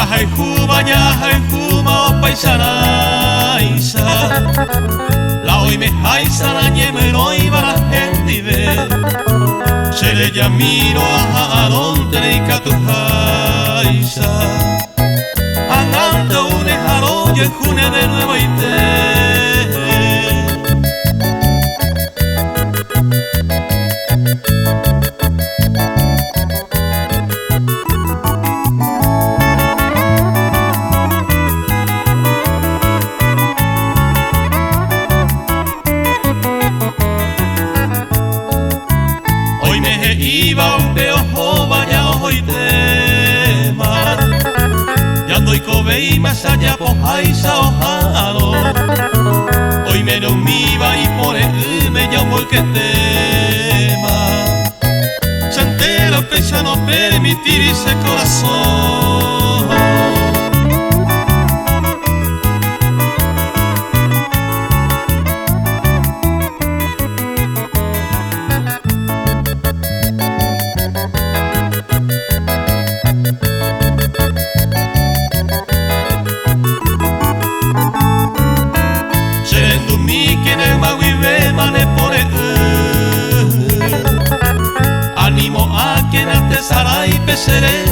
Ajay juma o paisana isa. La hoy me jaisa la ñeme no iba la gente ve. Se le llamiro a donde le catu jaisa. Andando un ejaro y el june de nuevo y te. Iba un peojo vaya ojo y tema. Ya ando y cobe y más allá pojaisa ojalo. Hoy me no me iba y por él me llamo el que tema. Se entera pesa no permitir ese corazón. Animo a quien ante Saray peseré.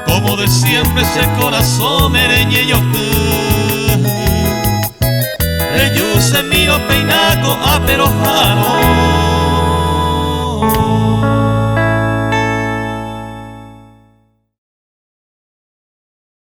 Como de siempre ese corazón mereñe yo. Ellos se miro peinaco a perojano.